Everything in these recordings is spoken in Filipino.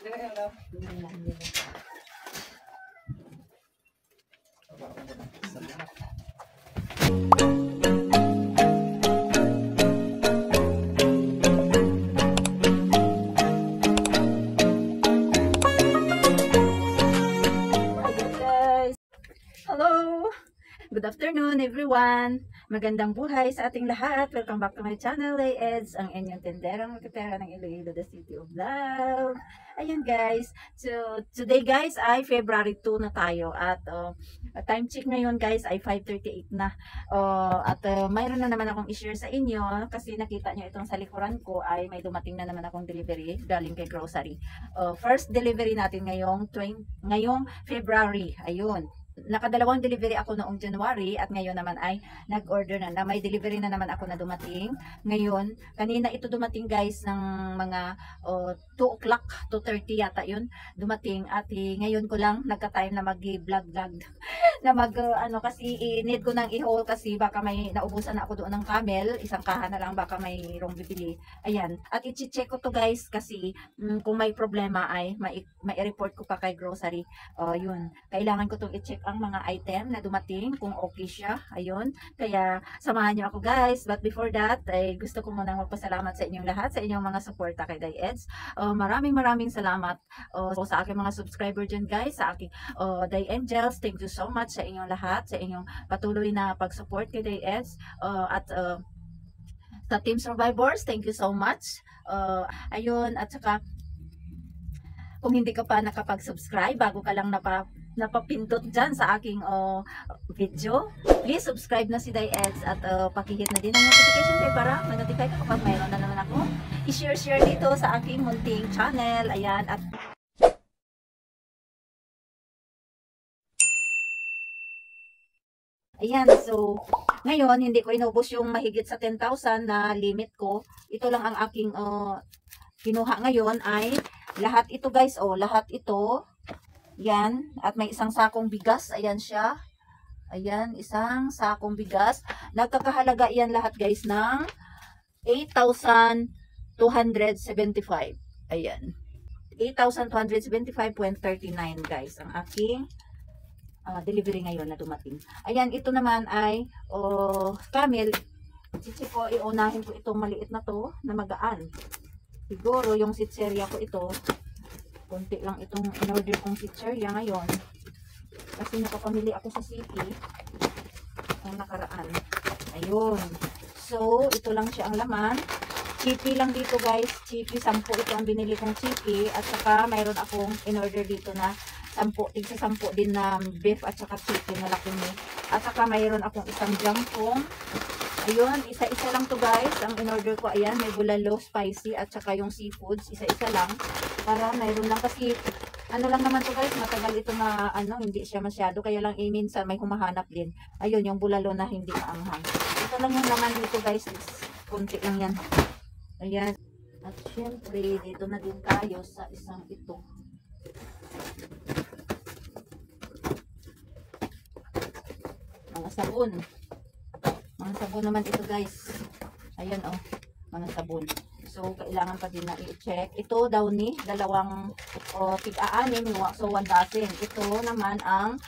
Hello! Good afternoon everyone! Magandang buhay sa ating lahat. Welcome back to my channel, Eds, ang inyong tenderang magkatera ng Iloilo, the City of Love. Ayan guys, so today guys ay February 2 na tayo at time check ngayon guys ay 5:38 na. Mayroon na naman akong i-share sa inyo kasi nakita nyo itong sa likuran ko ay may dumating na naman akong delivery galing kay grocery. First delivery natin ngayong February. Ayun. Nakadalawang delivery ako noong January at ngayon naman ay nag-order na may delivery na naman ako na dumating ngayon. Kanina ito dumating guys ng mga 2 o'clock, 2:30 yata yun dumating at ngayon ko lang nagka-time na mag-vlog na kasi need ko nang i-haul kasi baka may naubusan na ako doon ng camel, isang kaha na lang baka mayroong bibili. Ayan, at i-check ko to guys kasi kung may problema ay mai-report ko pa kay grocery. Yun, kailangan ko tong i-check ang mga item na dumating kung okay siya. Ayun, kaya samahan niyo ako guys. But before that, ay gusto ko muna magpasalamat sa inyong lahat, sa inyong mga suporta kay Eds. Maraming salamat sa aking mga subscriber dyan guys, sa aking Day Angels. Thank you so much sa inyong lahat, sa inyong patuloy na pag-support kay Eds. Sa Team Survivors, thank you so much. Ayun, at saka kung hindi ka pa nakapag-subscribe, bago ka lang napapindot dyan sa aking video, please subscribe na si Eds at pakihit na din ang notification bell para ma-notify ka kapag mayroon na naman ako i-share dito sa aking munting channel. Ayan, at ayan, so ngayon hindi ko inubos yung mahigit sa 10,000 na limit ko. Ito lang ang aking kinuha ngayon ay lahat ito guys, lahat ito. Yan, at may isang sakong bigas, ayan siya. Ayan, isang sakong bigas. Nagkakahalaga yan lahat guys ng 8,275. Ayan. 8,275.39 guys ang aking delivery ngayon na dumating. Ayan, ito naman ay camel. Sitsi ko, iunahin ko itong maliit na to na magaan. Siguro yung sitseria ko ito, konti lang itong in-order kong sitseria ngayon. Kasi nakapamili ako sa city ang nakaraan. Ayun. So, ito lang siya ang laman. Chippy lang dito guys. Chippy, 10 ito ang binili kong chippy. At saka mayroon akong in-order dito na 10 din na beef at saka chicken na laki ni. At saka mayroon akong isang jampong. Ayun, isa-isa lang to guys. Ang in-order ko, ayan, may bulalo, spicy, at saka yung seafoods. Isa-isa lang. Para mayroon lang kasi, ano lang naman to guys, matagal ito na, hindi siya masyado. Kaya lang, minsan may humahanap din. Ayun, yung bulalo na hindi maanghang. Ito lang yung naman dito guys. Kunti lang yan. Ayan. At syempre, dito na din tayo sa isang ito. Mga sabon. Mga sabon naman ito guys. Ayan mga sabon. So, kailangan pa din na i-check. Ito daw ni, dalawang tig-aanim, so 1 dozen. Ito naman ang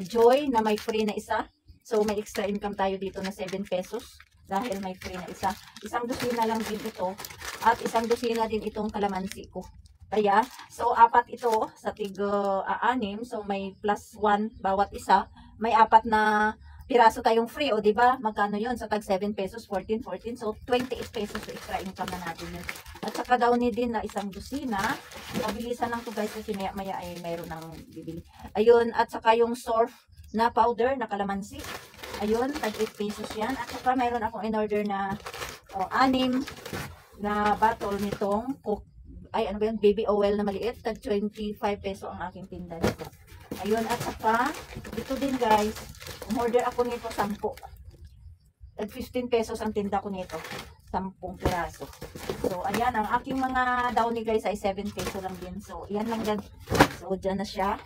Joy na may free na isa. So, may extra income tayo dito na 7 pesos dahil may free na isa. Isang dosina lang din ito at isang dosina din itong kalamansi ko. Kaya, so 4 ito sa tig-aanim. So, may plus 1 bawat isa. May 4 na piraso tayong free, o diba? Magkano yun? Sa tag 7 pesos, 14. So, 28 pesos sa extra income na natin yun. At saka daw ni din na isang dosina. Mabilisan lang to guys kasi maya ay mayroon ng bibili. Ayun, at saka yung surf na powder na kalamansi. Ayun, tag 8 pesos yan. At saka mayroon akong in-order na 6 na bottle nitong baby oil na maliit. Tag 25 peso ang aking tinda nito. Ayun, at saka ito din guys, umorder ako nito 10. Tag 15 pesos ang tinda ko nito. 10 piraso. So, ayan, ang aking mga downy guys ay 7 peso lang din. So, ayan lang yan. So, dyan na siya.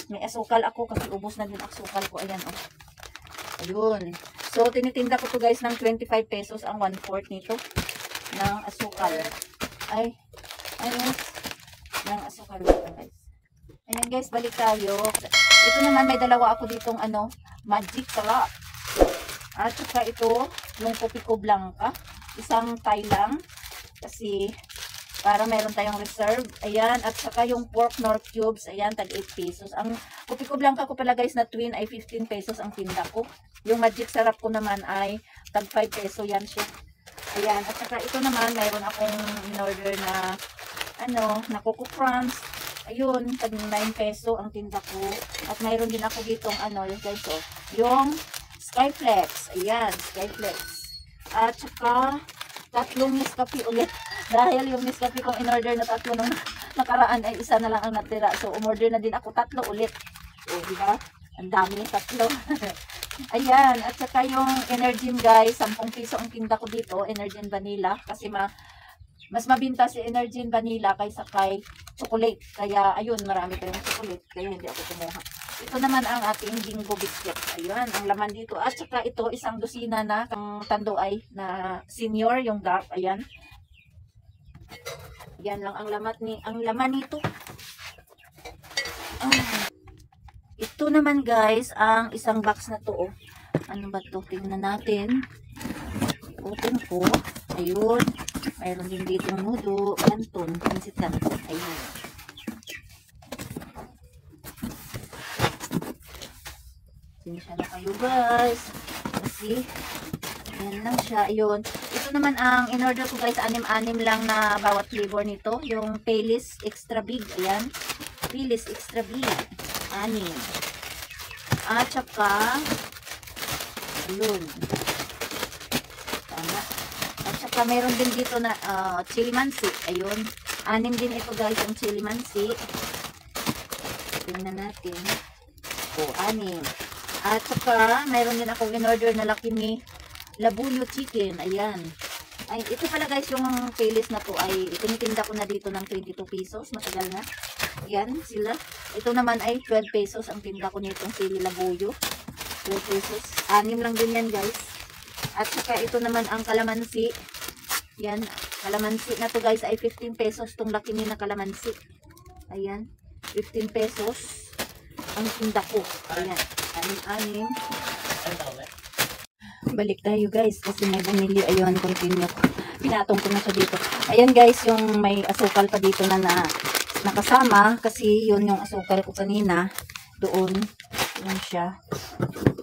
May asukal ako kasi ubos na din ang asukal ko. Ayan, Ayun. So, tinitinda ko to guys ng 25 pesos ang 1/4 nito ng asukal. Ayun. ng asukal nito guys. Ayan guys, balik tayo. Ito naman, may dalawa ako ditong magic sarap. At saka ito, yung Kopiko Blanca. Isang Thai lang. Kasi, para meron tayong reserve. Ayan, at saka yung pork nor cubes. Ayan, tag 8 pesos. Ang Kopiko Blanca ko pala guys na twin ay 15 pesos ang tinda ko. Yung magic sarap ko naman ay tag 5 peso yan siya. Ayan, at saka ito naman, mayroon akong in-order na na Coco Crumbs. Ayun, tag 9 peso ang tinda ko. At mayroon din ako ditong guys, yung Skyflex. Ayan, Skyflex. At saka, tatlong Nescafe ulit. Dahil yung Nescafe kong in-order na tatlo nung nakaraan ay isa na lang ang natira. So, umorder na din ako tatlo ulit. O, diba? Ang dami, tatlo. Ayan, at saka yung Energin guys, 10 piso ang tinda ko dito, Energin Vanilla. Kasi mas mabinta si Energin Vanilla kaysa kay chocolate. Kaya, ayun, marami pa yung chocolate. Kaya hindi ako kumuha. Ito naman ang ating Jinggo biscuit. Ayun, ang laman dito. At saka ito, isang dosina na ang tandoay na senior, yung dark. Ayan. Yan lang ang laman nito. Ito naman guys, ang isang box na to. Ano ba to? Tingnan natin. Open ko. Ayun. Mayroon din dito nudo. Canton. Pansit canton. Ayun. Sinsya na kayo guys. Kasi, yan lang siya. Ayun. Ito naman ang in-order ko guys. 6-6 lang na bawat flavor nito. Yung Payless Extra Big. Ayan. Payless Extra Big. 6. At saka, ayun. Tama. At saka meron din dito na chili mansi. Ayun. 6 din ito guys yung chili mansi. Tingnan natin. O, 6. At saka, mayroon din akong in-order na Lucky Me Labuyo Chicken. Ayan. Ay, ito pala guys, yung Payless na to ay tinitinda ko na dito ng 22 pesos. Matagal na. Ayan, sila. Ito naman ay 12 pesos ang tinda ko nitong sili labuyo. 12 pesos. 6 lang din yan guys. At saka ito naman ang kalamansi. Yan, kalamansi na to guys ay 15 pesos. Itong Lucky Me na kalamansi. Ayan, 15 pesos ang tinda ko. Ayan. 6. Balik tayo guys kasi may bumili. Ayun, continue. Pinatong ko na siya dito. Ayan guys, yung may asukal pa dito na nakasama kasi yun yung asukal ko kanina. Doon. Yun siya.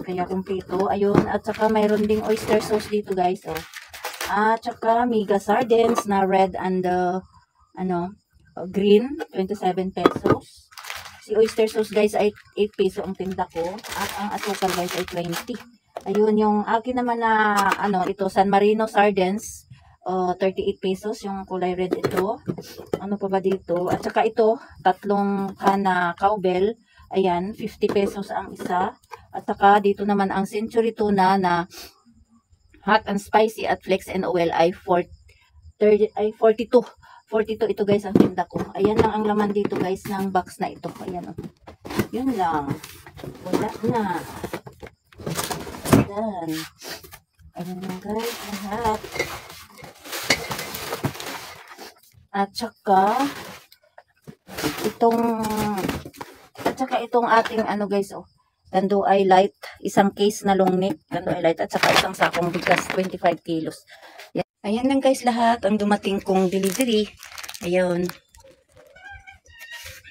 Kaya kumpleto. Ayun. At saka mayroon ding oyster sauce dito guys. Oh. At saka mega sardines na red and green. 27 pesos. Si oyster sauce guys ay 8 peso ang tinda ko. At ang asukal guys ay 20. Ayun, yung akin naman na ito San Marino sardines, 38 pesos yung kulay red ito. Ano pa ba dito? At saka ito, tatlong kana cowbell. Ayan, 50 pesos ang isa. At saka dito naman ang century tuna na hot and spicy at flex and oil ay 42. 42 ito guys ang tinda ko. Ayan lang ang laman dito guys ng box na ito. Ayan o. Yun lang. Wala na. Ayan. Ayan lang guys. Lahat. At saka itong ating guys Tandoay Light. Isang case na long neck. Tandoay Light. At saka isang sakong bigas. 25 kilos. Ayan lang guys lahat ang dumating kong delivery. Ayun.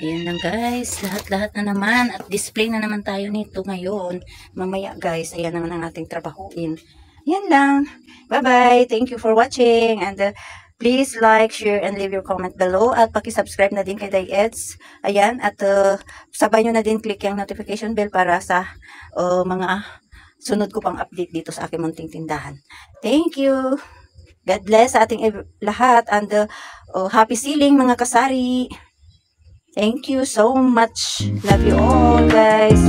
Ayan lang guys. Lahat-lahat na naman. At display na naman tayo nito ngayon. Mamaya guys. Ayan naman ang ating trabahuin. Ayan lang. Bye-bye. Thank you for watching. And please like, share, and leave your comment below. At pakisubscribe na din kay Dayets. Ayan. At sabay nyo na din click yung notification bell para sa mga sunod ko pang update dito sa aking munting tindahan. Thank you. God bless sa ating lahat and happy selling mga kasari. Thank you so much. Love you all guys.